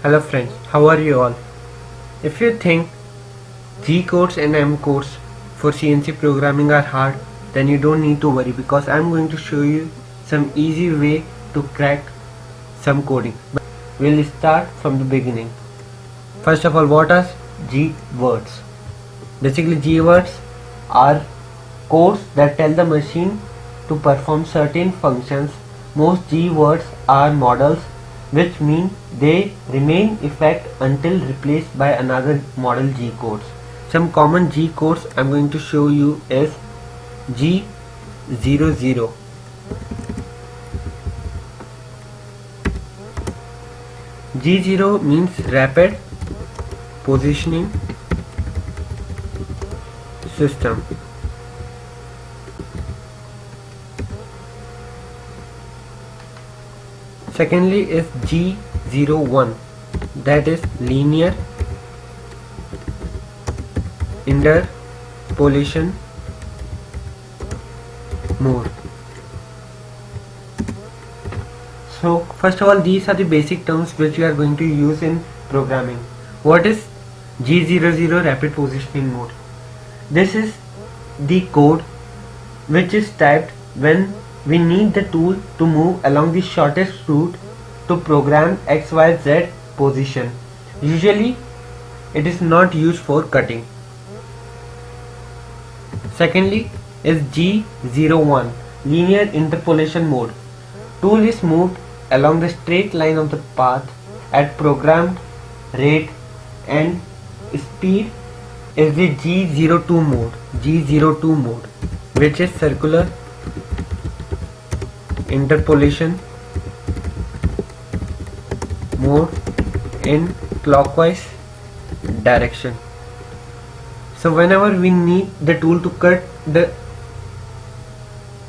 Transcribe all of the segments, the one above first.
Hello friends, how are you all? If you think G codes and M codes for CNC programming are hard, then you don't need to worry because I'm going to show you some easy way to crack some coding. But we'll start from the beginning. First of all, what are G words? Basically, G words are codes that tell the machine to perform certain functions. Most G words are models, which mean they remain effect until replaced by another model G codes. Some common G codes I'm going to show you is G00. G0 means rapid positioning system. Secondly is G01, that is linear interpolation mode. So first of all, these are the basic terms which we are going to use in programming. What is G00 rapid positioning mode? This is the code which is typed when we need the tool to move along the shortest route to program XYZ position. Usually it is not used for cutting. Secondly is G01 linear interpolation mode. Tool is moved along the straight line of the path at programmed rate and speed is the G02 mode, which is circular interpolation mode in clockwise direction. So whenever we need the tool to cut the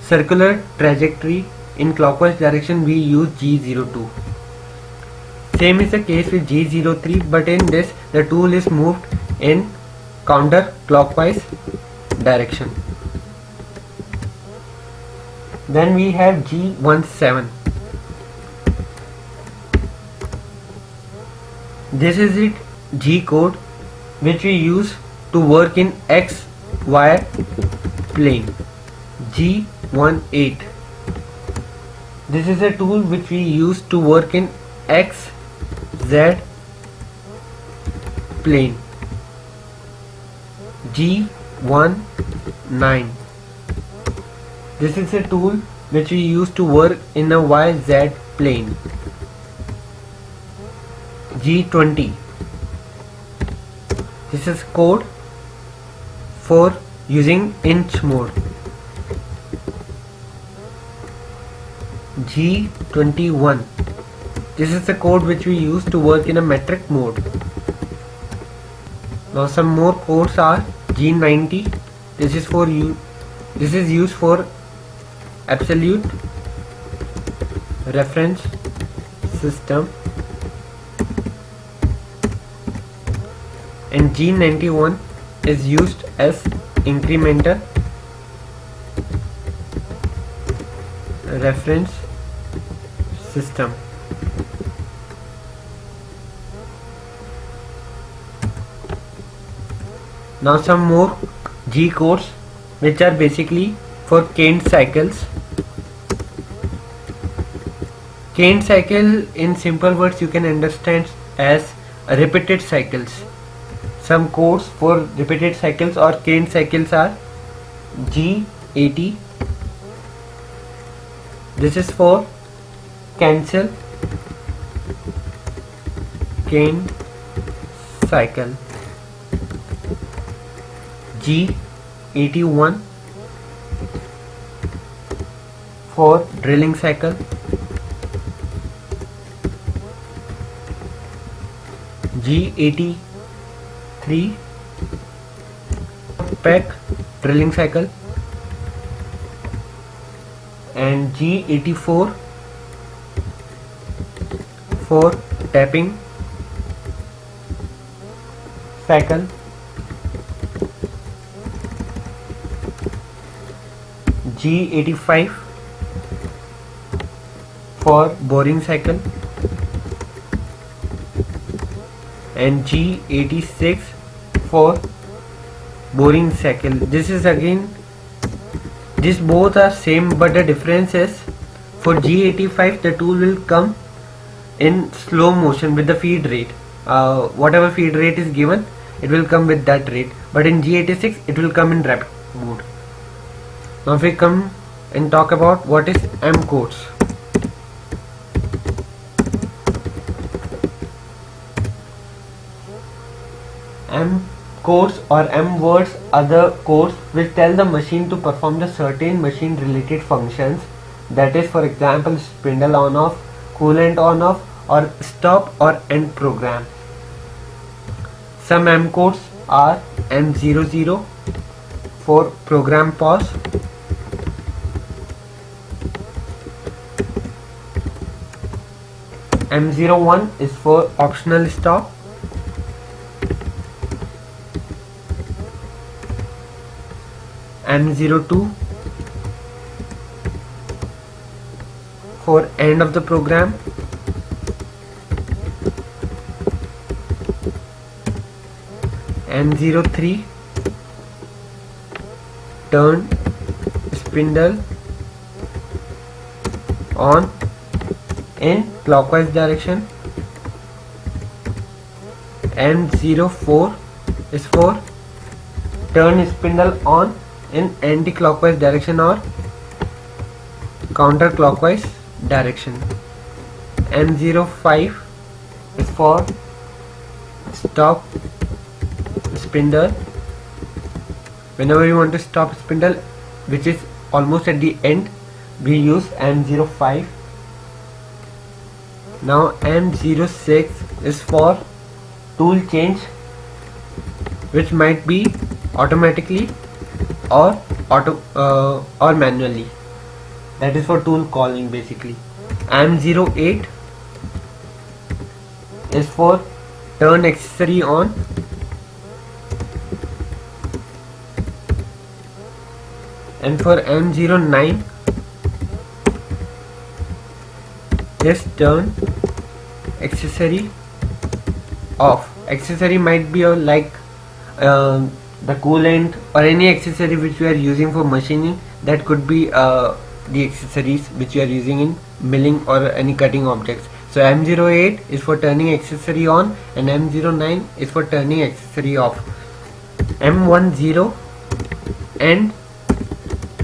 circular trajectory in clockwise direction, we use G02. Same is the case with G03, but in this the tool is moved in counterclockwise direction. Then we have G17. This is it G code which we use to work in X, Y plane. G18. This is a tool which we use to work in X, Z plane. G19. This is a tool which we use to work in a YZ plane. G20. This is code for using inch mode. G21. This is the code which we use to work in a metric mode. Now some more codes are G90. This is for you. This is used for absolute reference system, and G91 is used as incremental reference system. Now some more G codes which are basically for caned cycles. Caned cycle in simple words you can understand as repeated cycles. Some codes for repeated cycles or caned cycles are G80. This is for cancel caned cycle. G81 for drilling cycle. G83 peck drilling cycle, and G84 for tapping cycle. G85 for boring cycle, and G86 for boring cycle. This is again, these both are same, but the difference is for G85 the tool will come in slow motion with the feed rate. Whatever feed rate is given, it will come with that rate, but in G86 it will come in rapid mode. Now if we come and talk about what is M codes. M codes or M words are the codes which tell the machine to perform the certain machine related functions, that is, for example, spindle on off, coolant on off, or stop or end program. Some M codes are M00 for program pause, M01 is for optional stop, M02 for end of the program, M03 turn spindle on in clockwise direction, M04 is for turn spindle on in anti-clockwise direction or counterclockwise direction, M05 is for stop spindle whenever you want to stop spindle, which is almost at the end, we use M05. Now M06 is for tool change, which might be automatically or manually. That is for tool calling basically. M08 is for turn accessory on, and for M09 is turn accessory off. Accessory might be like the coolant or any accessory which we are using for machining. That could be the accessories which you are using in milling or any cutting objects. So M08 is for turning accessory on and M09 is for turning accessory off. M10 and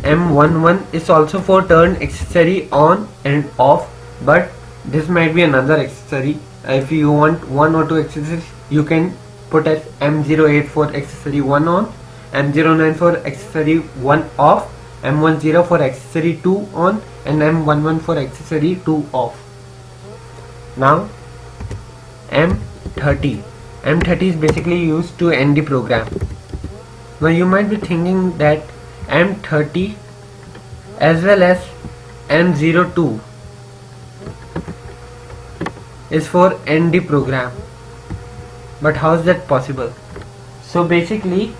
M11 is also for turn accessory on and off, but this might be another accessory. If you want one or two accessories, you can put as M08 for accessory 1 on, M09 for accessory 1 off, M10 for accessory 2 on, and M11 for accessory 2 off. Now M30. M30 is basically used to end the program. Now you might be thinking that M30 as well as M02 is for end the program, but how is that possible? So basically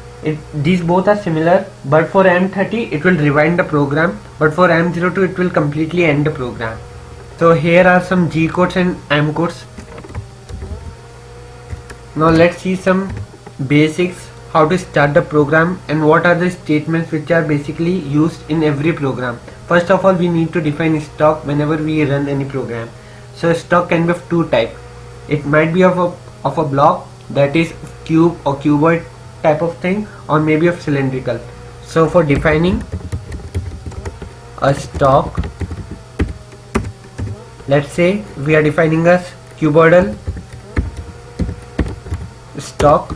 these both are similar, but for M30 it will rewind the program, but for M02 it will completely end the program. So here are some G codes and M codes. Now let's see some basics, how to start the program and what are the statements which are basically used in every program. First of all, we need to define stock whenever we run any program. So stock can be of two types. It might be of a block, that is cube or cuboid type of thing, or maybe of cylindrical. So for defining a stock, let's say we are defining a cuboidal stock.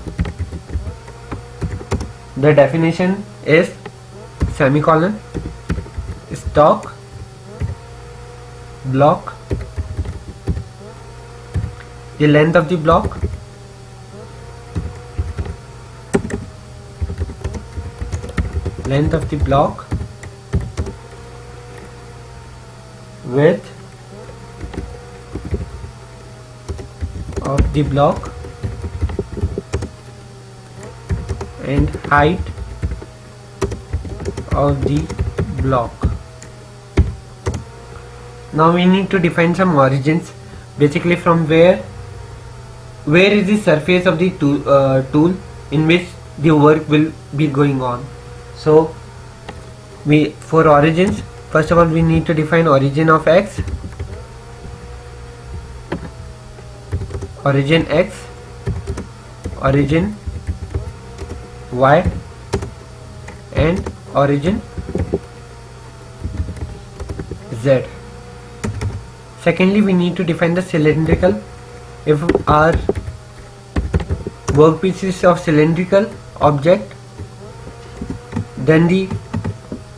The definition is semicolon stock block, the length of the block, width of the block, and height of the block. Now we need to define some origins, basically from where where is the surface of the tool in which the work will be going on. So for origins, first of all we need to define origin of x, origin x, origin y, and origin z. Secondly, we need to define the cylindrical. If our workpiece is of cylindrical object, then the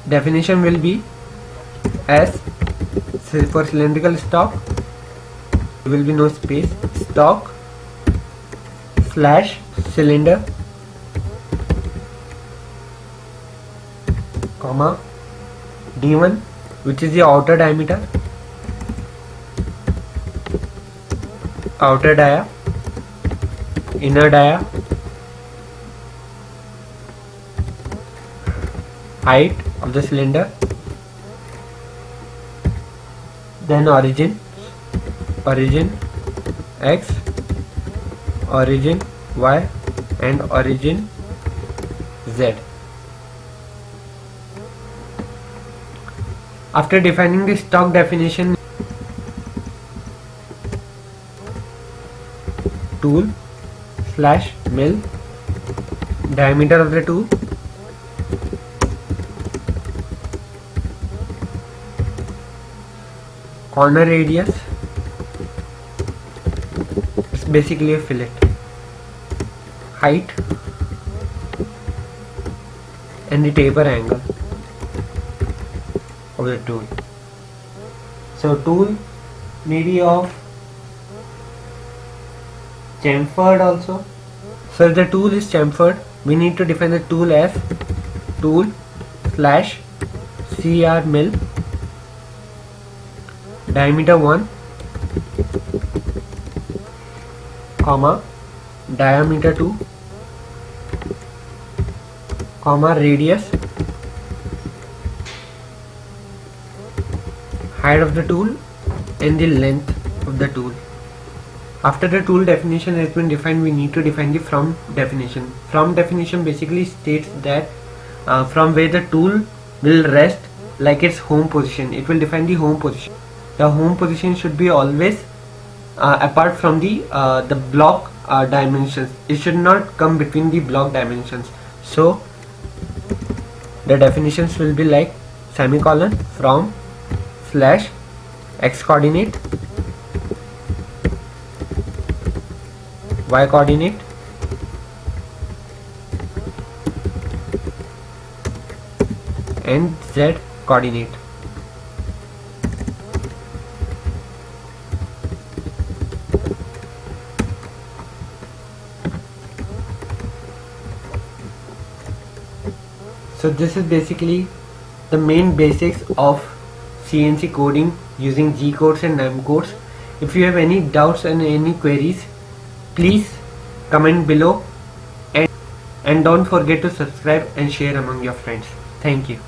definition will be as, for cylindrical stock, there will be no space, stock slash cylinder, comma d1, which is the outer diameter, outer dia, inner dia, height of the cylinder, then origin x, origin y, and origin z. After defining the stock definition, tool slash mill, diameter of the tool, corner radius, it's basically a fillet, height, and the taper angle of the tool. So tool may be of chamfered also. So if the tool is chamfered, we need to define the tool as tool slash CR mill, diameter 1, comma diameter 2, comma radius, height of the tool, and the length of the tool. After the tool definition has been defined, we need to define the from definition. From definition basically states that from where the tool will rest, like its home position. It will define the home position. The home position should be always apart from the block dimensions. It should not come between the block dimensions. So the definitions will be like semicolon from slash x coordinate, y coordinate, and z coordinate. So this is basically the main basics of CNC coding using G codes and M codes. If you have any doubts and any queries, please comment below, and don't forget to subscribe and share among your friends. Thank you.